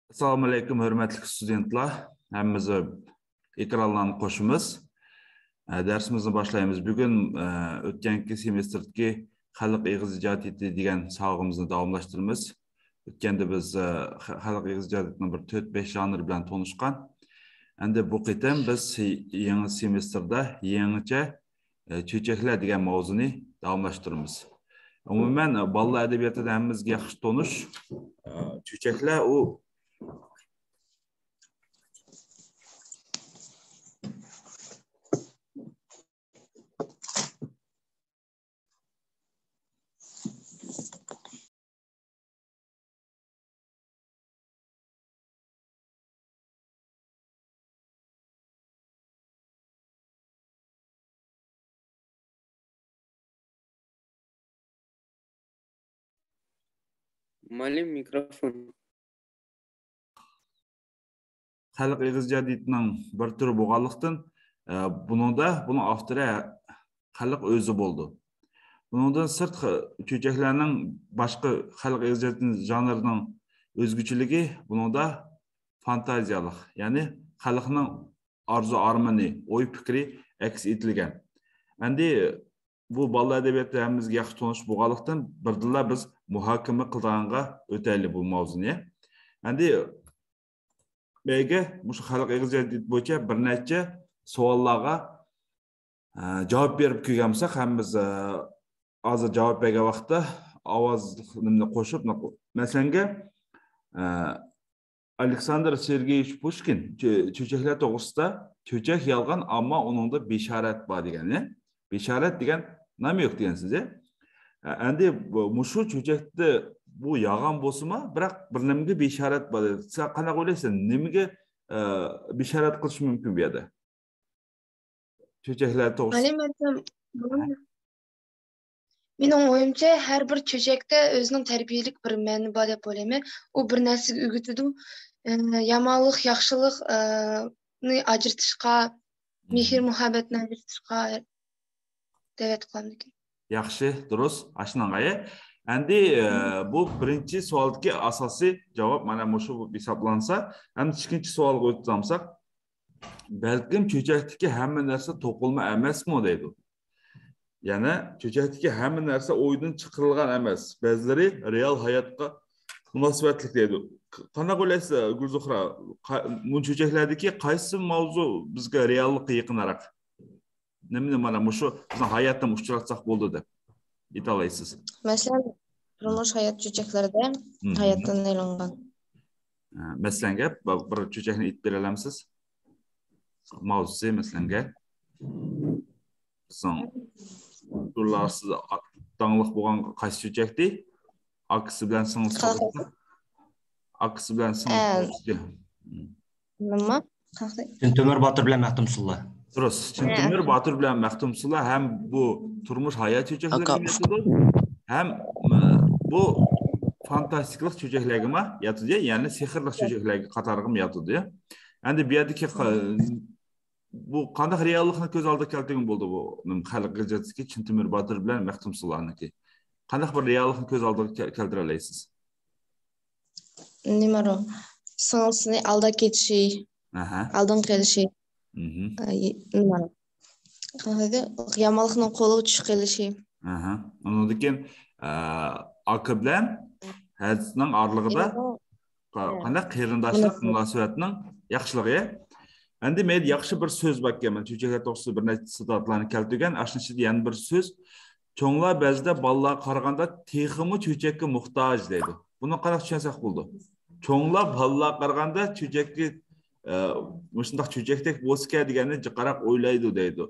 Assalamu alaykum, hörmətli studentlar. Həmmizə ekranlarını qoşumuz. Dərsimizni başlayımız. Bugün ötkenki semestrdeki xalq eğiz icadiyeti degan sağımızı davamlaştırımız. Ötkende biz xalq eğiz icadiyetinin bir 4-5 janr bilan tanışqan. Endi bu qitim biz yangi semestrda yangicha çöçekler degan mavzuni davamlaştırımız. Umuman bolalar adabiyotida hammamizga yaxshi tanish çöçekler u Malim mikrofon. xalq eğiz ijadiyetining bir turi bo'lganlikdan bunun avtori xalq o'zi bo'ldi. Bundan sırt çöçeklerinin başka xalq eğiz ijadiyeti janrının özgüçülüğü bununda fantaziyalık. Yani xalqning arzu armani, oy fikri aks etilgan. Endi bu bolalar edebiyatı hammamizga yaxshi tanish bo'lganlikdan birdilla biz muhokama qilganga o'taylik bu mavzuni. Endi Bege, bu xalq eğiz ijadiyeti bo'yicha bir necha savollarga javob berib kelganmisak, hammamiz hozir javob bergan vaqtda ovozimni qo'shib, masalan, Aleksandr Sergeyevich Pushkin çöçekler to'g'risida çöçek yolg'on, ammo uningda besharat bor degan, besharat degan namyoq degan siz. Endi shu çöçekni bu yolg'on bo'lsa-mu, biroq bir nimaga besharat bor. Sen qanaqa o'ylaysan, nimaga besharat qilish mumkin bu yerda? Çöçekler to'g'risida. Mening o'yimcha, har bir çöçekte o'zining tarbiyelik bir ma'ni bor deb o'ylayman. U bir narsaga o'rgatadi. Yomonlik, yaxshilikni ajratishga, mehr muhabbatni ajratishga da'vat qilaman. Yaxshi, durust, ashunaqay. Endi bu birinchi savoldagi asosiy javob mana shu hisoblansa, endi ikkinchi savolga o'tsamsak, balkim çöçekdagi hamma narsa to'qilma emasmi deydi. Yani çöçekdagi hamma narsa o'ydan chiqarilgan emas. Ba'zilari real hayotga munosabatli deydi. Qanaqa o'ylaysiz, Gulzuhra? Bu çöçeklardagi qaysi mavzu bizga reallikka yaqinroq? Nimani mana shu bizning hayotdan uchratsak bo'ldi deb aytalaysiz? Masalan, turmush hayot çöçeklarda hayotdan aylangan. Masalan, bir çöçekni aytib bera olamsiz? Mavzusi masalan, son turlarsiz dаңlıq bo'lgan qaysi çöçekdi? Akısı bilan singilsi. Akısı bilan singilsi. Nima? Tintemir Batır bilan Maxtumsulla. Durust. Tintemir Batır bilan Maxtumsulla hem bu turmuş hayat çöçeklerine yatıdı, hem bu fantastiklik çöçeklerine yatıdı, yani sihirlik çöçeklerine qatarıgı yatıdı. Endi bu yerdagi bu qanday reallikni ko'z oldiga keltirgan bo'ldi bu xalq ijodchisi Tintemir Batır bilan Maxtumsullaniki. Qanday bir reallikni ko'z oldiga keltira olasiz? Nima ro? Singilsini aldab ketishi, aldin qilishi. Nima ro? Qanday yomonlikning qo'liga tushib qilishi. Undan keyin aka bilan hadisning orlig'ida qanday qarindoshlik munosabatining yaxshiligi. Endi men yaxshi bir so'z bor ekan, çöçekler to'g'risida bir necha sitatlarni keltirgan. Ashuni ichida yana bir so'z. Cho'nglar ba'zida bolalarga qaraganda texmi çöçekka muhtoj deydi. Buni qanday tushunsak bo'ldi? Cho'nglar bolalarga qaraganda çöçekka shundoq çöçekdek bo'lsa deganni jiqaroq o'ylaydi deydi.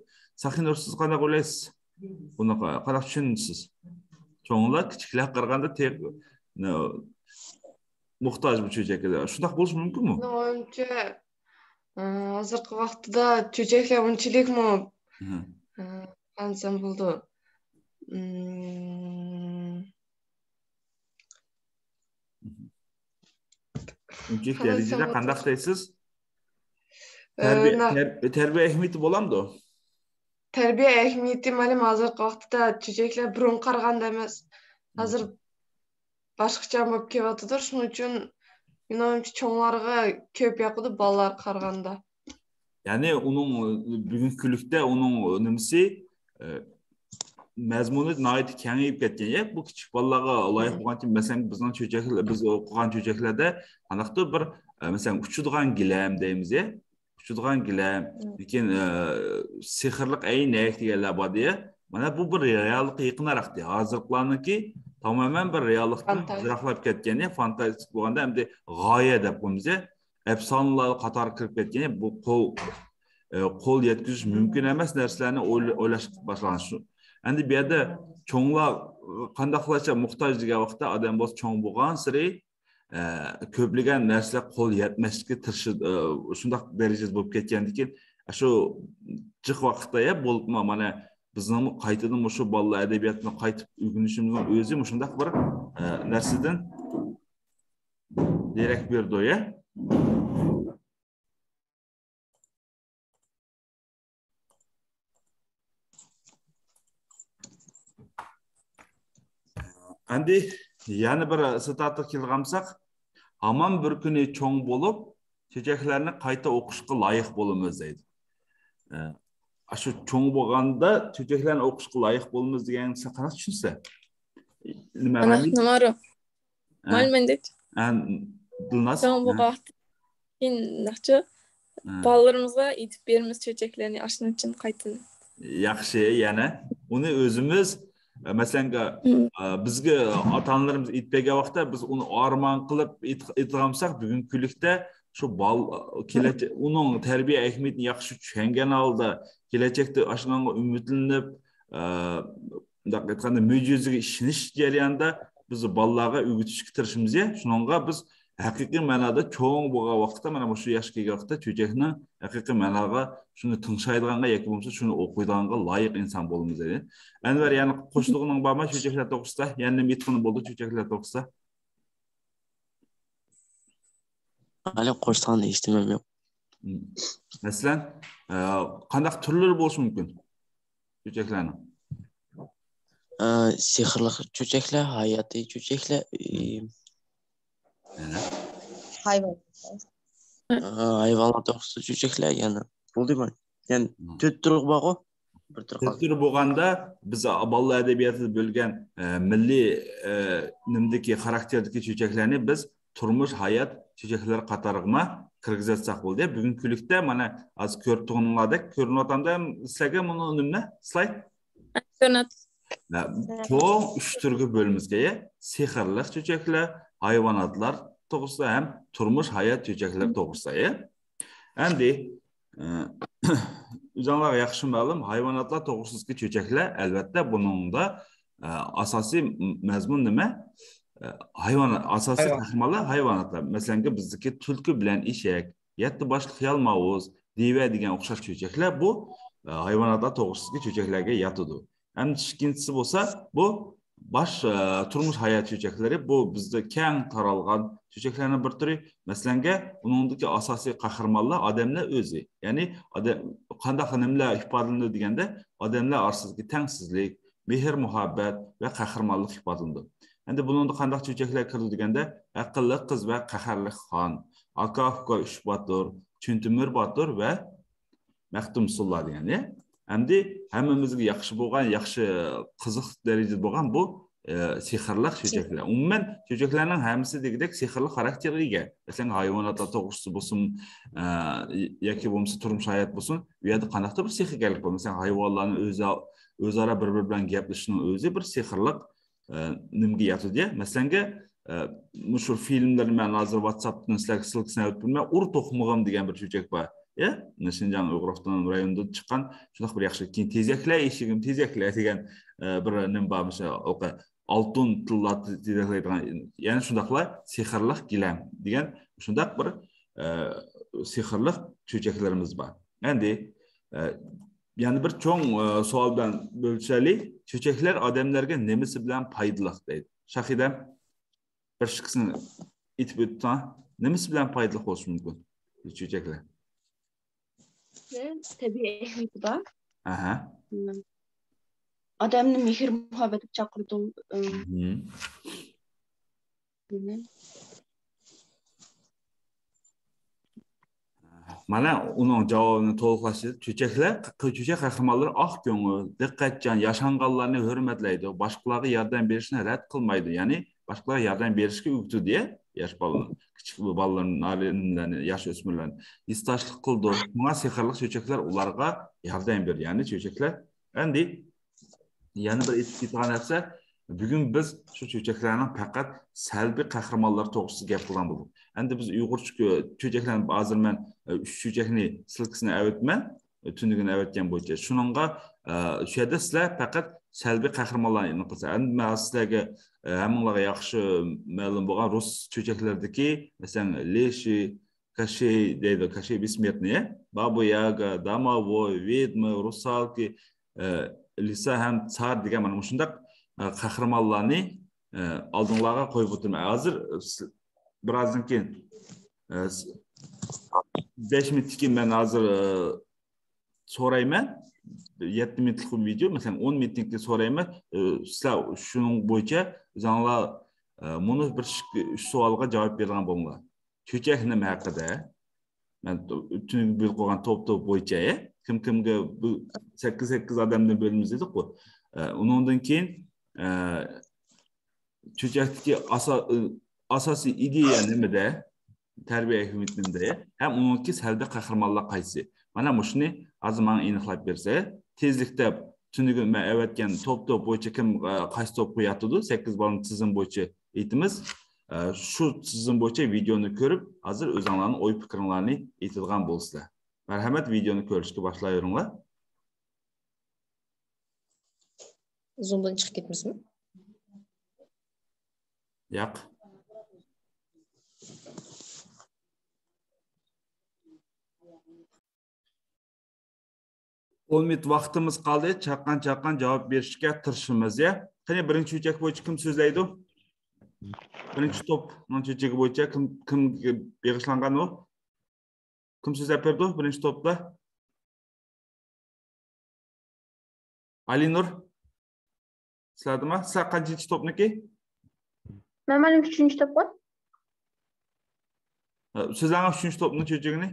Saxinur, siz qanday o'ylaysiz? Buni qanday tushunasiz? Cho'nglar kichiklarga qaraganda muhtoj bu çöçekka. Shundoq bo'lishi mumkinmi? Menimcha hozirgi vaqtida çöçekler unchalikmi qansam bo'ldi. Unchalik darajada qanday deysiz? Terbiye ahamiyati bo'lamdi. Terbiye ahamiyati malim hozirgi vaqtida çöçekler burun qaraganda emas. Hozir boshqacha bo'lib kelyapti. Shuning uchun Menimcha cho'nglarga ko'p yoqadi bolalar qaraganda. Yani onun bugünkülükte onun nimesi mazmuni nihoyat kengayib ketgan ya bu kichik bolalarga loyiq bo'lgan uchun masalan bizning cho'chaklar biz o'qigan cho'chaklarda qanaqdir bir masalan uchadigan gilam deymiz ya uchadigan gilam lekin sehrli aynak deganlar bor ya mana bu bir reallikqa yaqinroq deydi hozirgilarniki tamoman bir reallikdan yiroqlab ketgan ya fantastik bo'lganda endi g'oya deb qo'yamiz ya afsonalar qatori kirib ketgan ya bu qo'l yetkazish mumkin emas narsalarni o'ylash boshlagan shu endi bu yerda cho'nglar qandoqlarcha muhtoj degan vaqtda odam bo'lsa cho'ng bo'lgan sari ko'plagan narsalar qo'l yetmaslikka tirishib shundoq darajada bo'lib ketgandan keyin shu jiq vaqtda ya bo'lib mana bizning qaytadan shu bolalar adabiyotini qaytib o'rganishimizning o'zi shundoq bir narsadan derak berdi ya. Endi yana bir sitatga kelgansak, hamon bir kuni cho'ng bo'lib, cho'chaklarni qayta o'qishga loyiq bo'lamiz deydi. Shu cho'ng bo'lganda cho'chaklarni o'qishga loyiq bo'lamiz deganni qanaqa tushunsa? Nima ma'ni? Numara. Malumdek. Dilnas. Cho'ng bo'lganda naxchi bolalarımızga aytib berimiz cho'chaklarni ashna uchun qayta. Yaxshi, yana uni o'zimiz Mesela bizge ata-onalarimiz itpegen vaqtda biz uni armon qilib aytgansak bugungilikda shu bal kelajak uning tarbiya ahamiyatini yaxshi tushungan holda kelajakda ashunga umidlanib bunday aytganda mo'jizaga ishonish jarayonida biz bolalarga o'rgatishga tirishimiz ya shunga biz haqiqiy ma'noda cho'ng bo'lgan vaqtda mana shu yoshga kelgan vaqtda cho'chakni haqiqiy ma'noda shuni tingshaydiganga yoki bo'lmasa shuni o'qiydiganga loyiq inson bo'lamiz dedi. Anvar yani qo'shlig'ining bormi cho'chaklar to'g'risida? Yani metqini bo'ldi cho'chaklar to'g'risida? Hali qo'shlig'ini eshitmam yo'q. Masalan, qanday turlar bo'lishi mumkin? Cho'chaklarning. Sehrli cho'chaklar, hayotiy cho'chaklar, hayvonlar to'g'risida cho'chaklar yana bo'ldimi? Yani to'rt tur bor-ku. Bir tur bo'lganda biz bolalar adabiyotida bo'lgan milliy nimdagi xarakterdagi cho'chaklarni biz turmush hayot cho'chaklari qatoriga kirgizsak bo'ldi. Bugungilikda mana az ko'rib turganinglarda ko'rinayotganda sizlarga buni nima? Slayd? Cho'ng 3 turga bo'lmizga sehrli cho'chaklar, hayvonotlar to'g'risida ham turmush hayot cho'chaklar to'g'risida. Endi o'zingizlarga yaxshi ma'lum hayvonotlar to'g'risidagi cho'chaklar albatta buningda asosiy mazmun nima? Hayvonot asosiy qahramonlar hayvonotlar. Masalan, bizdagi tulki bilan eshak, yetti boshli xiyol mavuz, deva degan o'xshash cho'chaklar bu hayvonotlar to'g'risidagi cho'chaklarga yotadi. Hem ikkinchisi bo'lsa bu baş turmush hayot cho'chaklari bu bizda keng taralgan cho'chaklarning bir turi. Masalan, buningdagi asosiy qahramonlar odamlar o'zi. Ya'ni qanday nimlar ifodalanadi deganda odamlar orasidagi tengsizlik, mehr muhabbat va qahramonlik ifodalanadi. Endi buningda qanday cho'chaklar kiradi deganda aqlli qiz va qaharli xon, aka-uka uch botur, Chuntumir botur va Maxtumsullo degani. Endi hammamizga yaxshi bo'lgan, yaxshi qiziq darajada bo'lgan bu sehrli cho'chaklar. Umuman cho'chaklarning hammasi degidek sehrli xarakterga ega. Masalan, hayvonotlar to'g'risida bo'lsin, yoki bo'lmasa turmush hayot bo'lsin, bu yerda qanaqdir bir sehrgarlik bor. Masalan, hayvonlarning o'zaro bir-biri bilan gaplashishining o'zi bir sehrli nimga yotadi. Masalan, shu filmlar men hozir WhatsAppdan sizlarga silkisini o'tib bilmay, ur to'qmog'im degan bir cho'chak bor. Şinjan Uyg'ur avtonom rayonida chiqqan shunday bir yaxshi keyin tezaklar eshigim tezaklar degan bir nim bormish o'qa oltin tillat deydigan ya'ni shundaqlar sehrli gilam degan shundaq bir sehrli cho'chaklarimiz bor. Endi yana bir cho'ng savol bilan bo'lishalik, cho'chaklar odamlarga nimasi bilan foydali deydi. Shahida bir shikisini aytib o'tsa, nimasi bilan foydali bo'lishi mumkin cho'chaklar? Tabiiy ahamiyati bor. Aha. Odamni mehr muhabbatga chaqirdi. Mana onun cevabını to'liqlashi cho'chak qahramonlari oq ko'ngil, diqqatchan, yashanganlarni hurmatlaydi, boshqalarga yordam berishni rad qilmaydi. Ya'ni boshqalarga yordam berishga o'rgatdi deya yosh bolalar, kichik bolalarni, narinlarni, yosh o'smirlarni istoshlik qildi. Bunga sehrli cho'chaklar ularga yordam berdi. Ya'ni cho'chaklar endi yana bir aytib ketgan narsa, bugun biz shu cho'chaklarning faqat salbiy qahramonlar to'g'risida gap qilgan bo'ldik. Endi biz Uyg'urcha cho'chaklarni hozir men 3 cho'chakni silkisini avatman, tunugini avatgan bo'yicha. Shuningga shu yerda sizlar faqat salbiy qahramonlarni aniq qilsa. Endi men sizlarga hammalarga yaxshi ma'lum bo'lgan rus cho'chaklaridagi, masalan, Leshi, Kashey deydi, Kashey Бессмертный, Baba Yaga, Domovoy, Vedma, Rusalki, Lisa ham Tsar degan mana shunday qahramonlarni oldinlarga qo'yib o'tirman. Hozir birozdan keyin 5 minutdan keyin men hozir so'rayman. 7 minutlik video, masalan 10 minutdan keyin so'rayman. Sizlar shuning bo'yicha o'zinglar buni bir savolga javob bergan bo'linglar. Cho'chak nima haqida? Men tun bil qo'ygan top bo'yicha kimga bu 8 odamdan bo'lamiz dedik-ku. Undan keyin cho'chakdagi asosiy ideya nimada? Tarbiya hükümetinde hem onunki salbiy qahramonlar qaysi? Mana shuni hozir menga aniqlab bersa, tezlikda tunugi men avatgan top bo'yicha kim qaysi top qo'yatdi? 8 bolaning tizim bo'yicha aytimiz. Shu tizim bo'yicha videoni ko'rib, hozir o'zingizlarning o'y fikringizni aytilgan bo'lsa. Marhamat, videoni ko'rishga boshlayveringlar. Zoom'dan chiqib ketmasmi? Yo'q. On minut vaqtimiz qoldi. Chaqqan javob berishga tirishimiz ya. Qani birinchi cho'chak bo'yicha kim so'zlaydi? Birinchi topning cho'chagi bo'yicha kim beg'ishlangan u? Kim so'zlab berdi birinchi topda? Alinur. Sizlardimi? Sizlar qancha topniki? Mana 3-chi top bor. Sizlarning 3-chi topning cho'chagini?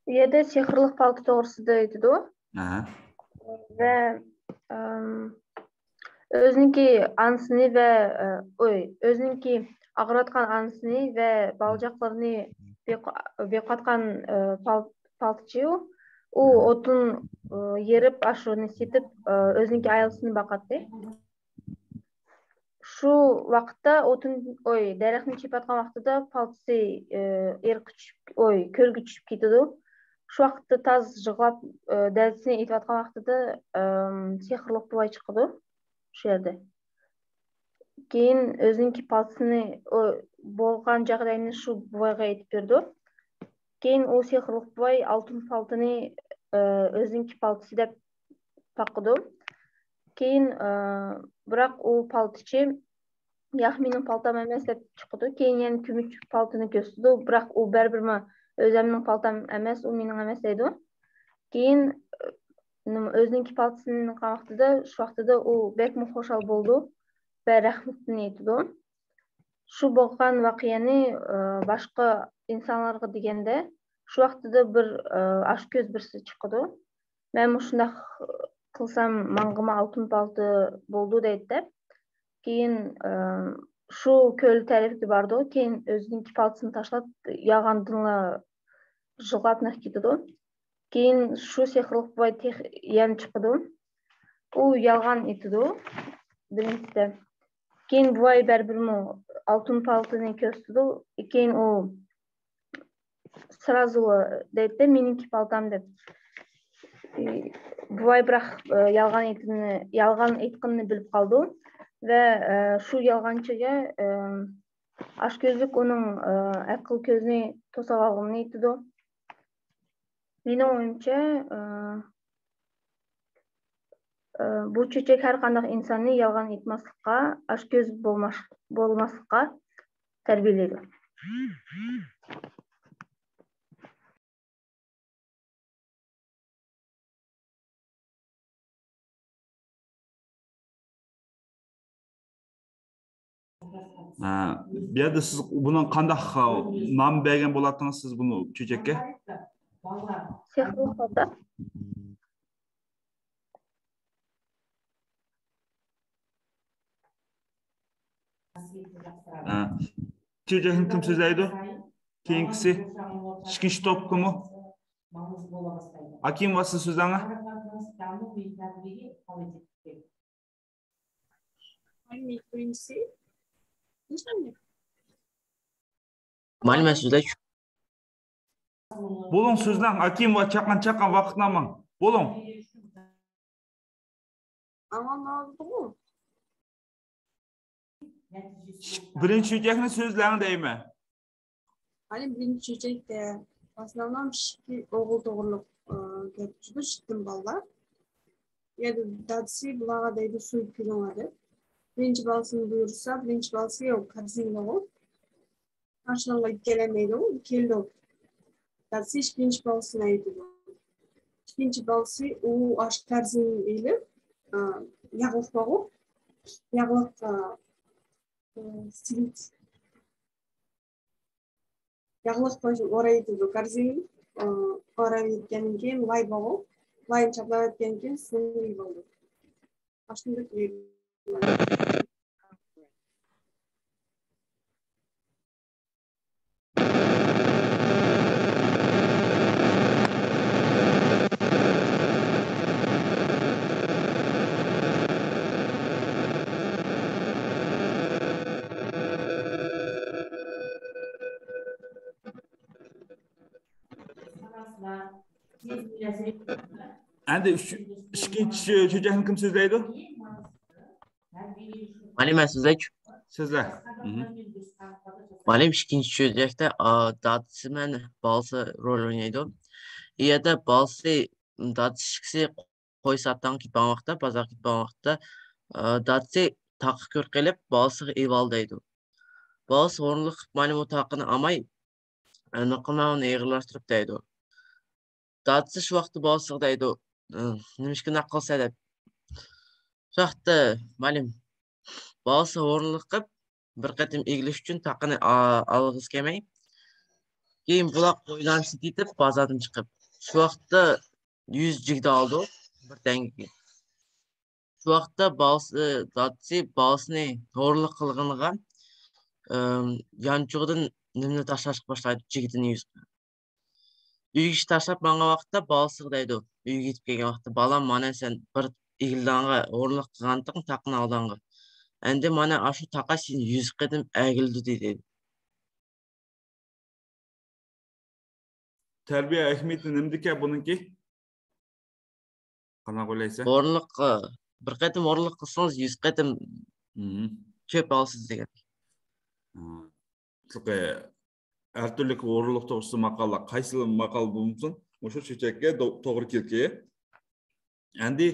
Bu yerda sehrli palto to'g'risida aytadi u. Va o'ziniki ansini va o'ziniki og'ritgan ansini va baljoqlarni beqatgan paltchi u o'tin yerib ashuni setib o'ziniki ayolsini baqatdi. Shu vaqtda o'tin daraxtni chepatgan vaqtida paltisi ko'rga tushib ketadi. Shu vaqtda taz yig'lab dadisini aytayotgan vaqtida sehrli buvoy chiqadi shu yerda. Keyin o'ziniki paltisini bo'lgan joyini shu buvoyga aytib berdi. Keyin u sehrli buvoy oltin paltini o'ziniki paltisi deb taqdi. Keyin biroq u paltichi yo'q, mening paltam emas deb chiqdi. Keyin yana kumush paltini ko'rsatdi. Biroq u baribir o'zimning paltam emas, u mening emas deydi. Keyin o'ziniki paltisini qilgan vaqtida, shu vaqtida u bekmi xushal bo'ldi va rahmatini aytdi. Shu bo'lgan voqeani boshqa insonlarga deganda, shu vaqtida bir oshko'z birisi chiqdi. Men shunday qilsam menga oltin palto bo'ldi deydi. Keyin shu ko'l tarafga bordi. Keyin o'ziniki paltisini tashlab yog'andinla yig'lab ketdi. Keyin shu sehrli buvoy yana chiqdi. U yolg'on aytdi birinchida. Keyin buvoy baribir oltin paltoni ko'rsatdi. Keyin u сразу deydi, meniki paltam deb. Buvoy biroq yolg'on aytganini bilib qoldi va shu yolg'onchiga oshko'zlik uning aql ko'zini to'sib olganini aytdi. Mening o'yimcha bu cho'chak har qanday insonni yolg'on aytmaslikqa, oshko'z bo'lmaslikqa tarbiyalaydi. Bir yerde siz bunun qanday nam bergen bo'ladingiz siz bunu çöçekке? Sehrli ota. Çöçekni kim so'zlaydi? Keyingisi ikkinchi top kimi? Akim va siz so'zlanga? Birincisi. Muallim ben so'zlaychi. Bo'lin so'zlang, Akim va chaqan vaqtnaman. Bo'lin. Aman ne oldu? Birinchi çöçekni so'zlang deyman. Hani birinci çocukta в основном oğul doğurluk geçti çıktım ballar. Ya da dadisi bulağa deydi su kiloları. Birinci balsını buyursa birinci balsı yok karşısında o. Karşılığında gelemeydi o keldi o. Dadisi hiç birinci balsına aydı. İkinci balsı o aşk tarzını eyle yağlık bağı. Yağlık silit. Yağlık başı oraya gidiyor. Karşısında oraya gitkenin keyin lay bağı. Layın çaplap etken keyin sunu iyi oldu. Aşkındık iyi. Endi ikkinchi çöçekni kim so'zlaydi? Muallim ben so'zlaychi. So'zla. Muallim ikkinchi cho'jakda dadisi bilan bolasi rol o'ynaydi. U yerda bolasi dadisi qo'y sotdan ketgan vaqtda, bozorga ketgan vaqtda dadisi taqqa ko'r qilib bolasiga eval deydi. Bolasi o'rinliq muallim o taqini olmay niqimani eg'irlashtirib deydi. Dadisi shu vaqtda bolasiga deydi, nima ish qilib qilsa deb. Shu vaqtda muallim bolasi o'rinliq qilib bir qatim egilish uchun taqini olg'isi kelmay, keyin buloq qo'ylanishni ketib bozordan chiqib, shu vaqtda 100 jigda oldi bir tangaga. Shu vaqtda dadisi bolasini o'rinliq qilganiga yanchug'idan nimani tashlashga boshlaydi jigitini yuzga. Uyga tashlab mangan vaqtda bolasiga deydi, uyga yetib kelgan vaqtda bolam mana sen bir egildanga o'rinliq qilgandiq taqini oldanga. Endi mana shu taqa sen 100 qatim egildi dedi. Terbiye ahmiyati nimdiki buniki? Qanaqa o'ylaysiz? O'rinliq bir qatim o'rinliq qilsangiz 100 qatim ko'p olasiz degan. Her türlü o'rinliq to'g'risida maqollar, qaysi maqol bo'lsin, o'sha chechakka to'g'ri kelgan. Endi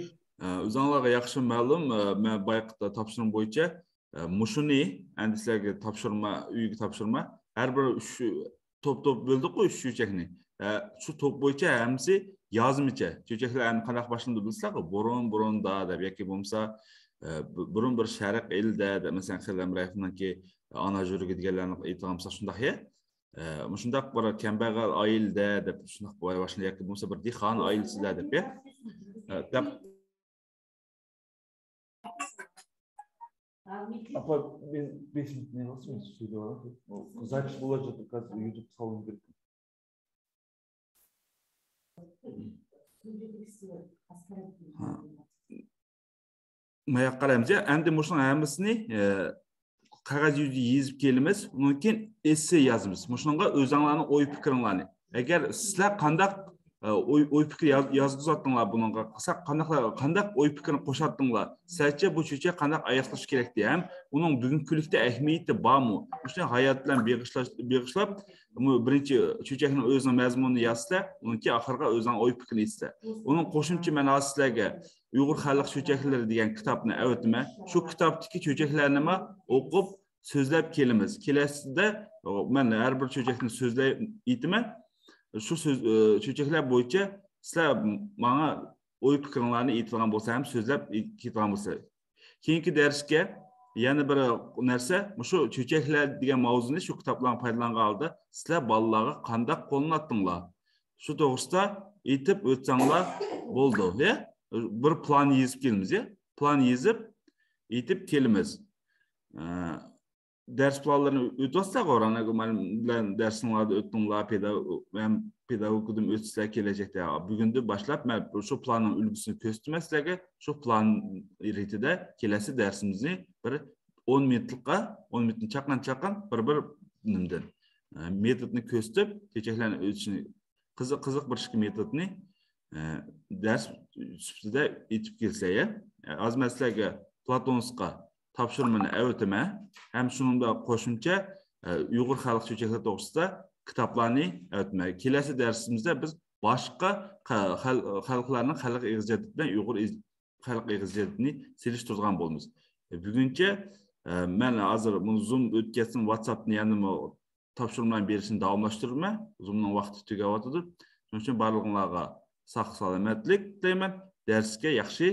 o'zingizlarga yaxshi ma'lum, men bayaqda topshirim bo'yicha mushuni endi sizlarga topshirma, uyga topshirma. Har bir shu top bo'ldi-ku shu chechakni. Shu top bo'yicha hammasi yozmicha. Chechaklar endi qanaqa boshlandi bilsizlar-ku, burunda deb yoki bo'lmasa burun bir sharq elda deb, masalan, Xilam Rayfniki ana juriga deganlarni aytganimsa shunday shundaq bir kambag'al oilada deb shunday boshlanadi yoki bo'lmasa bir dehqon oilasida deb deb Apa ben 5 minut ne nasıl söylüyorlar? Запись bulacak biraz YouTube salonu gerek. Maya qaraymiz ya, endi mushun hammasini qog'oz yuzida yezib kelamiz, undan keyin esse yozamiz. Mushunga o'zingizlarning o'y fikringlarni. Agar sizlar qandaq o'y fikr yozg'izatdinglar bunga, qandaq o'y fikrni qo'shatdinglar, sizlarcha bu cho'cha qandaq oyoqlash kerak ham, uning bugungi kunlikda ahamiyati bormi? O'sha hayot bilan beg'ishlab, birinchi cho'chakning o'zining mazmunini yozsa, undan keyin oxirgi o'zining o'y fikrini aytsa. Uning qo'shimcha men sizlarga Uyg'ur xalq cho'chaklari degan kitobni avtma. Shu kitobdagi cho'chaklarni o'qib, so'zlab kelamiz. Kelasida men har bir cho'chakni so'zlab aytaman. Shu cho'chaklar bo'yicha sizlar menga o'y fikringlarni aytgan bo'lsa ham so'zlab ketgan bo'lsa. Keyingi darsga yana bir narsa, şu çöçekler degan mavzuni şu kitaplarni foydalanganlarda sizlar bolalarga qanday qo'llanatdinglar? Shu to'g'risida aytib o'tsanglar bo'ldi, ya? Bir plan yezib kelamiz, ya? Plan yezib aytib kelamiz. Ders planlarını ötüyorsak orana bilen dersinlerde öttünglar, pedagogikudum ötüsler gelecekte. Bugün de başlap ben şu planın ülgüsünü köstümeslerge şu plan ritide kelesi dersimizni bir 10 minutlıkka 10 minutun çakan bir nimden metodunu köstüp keçeklerin ötüsünü kızık bir şık metodunu ders süpsüde itip gelse ya. Az mesleğe Platonska tapşırmını öteme hem şunun da qo'shimcha Uyg'ur xalq chöcheklar to'g'risida kitoblarni ötme. Kelasi darsimizda biz boshqa xalqlarning xalq egizjati bilan Uyg'ur xalq egizjatini selishtirgan bo'lamiz. Buguncha men hozir bu Zoom o'tkazsin, WhatsAppni yana topshiriqlarni berishni davomlashtirman. Zoomning vaqti tugayotdi. Shuning uchun barlig'inglarga sog' salomatlik tilayman. Darsga yaxshi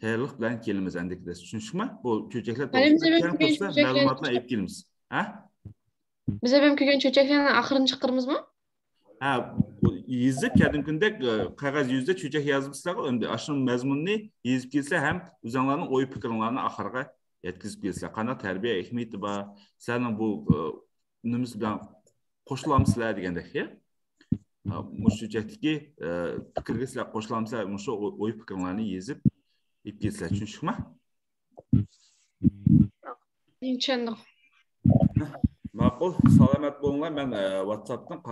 tayyorlik bilan kelamiz endikda. Tushundingmi? Bu cho'chaklar to'g'risida ma'lumotlar olib kelamiz. Ha? Biz ham kelgan cho'chaklarni oxirini chiqaramizmi? Ha, yezib kadimkundek qog'oz yuzda cho'chak yozibsizlar, endi ashun mazmunni yezib kelsa ham o'zinglarning o'y fikrlarini oxiriga yetkazib kelsa, qanday tarbiya ahamiyati bor, sizlarning bu nimiz bilan qo'shilamsizlar degandek, ya? Mush cho'chakdagi fikrga sizlar qo'shilamsizlar, mush o'y fikrlarini yezib İpkesler çünkü Tushundim. Ma'qul, salomat bo'linglar. Men WhatsAppdan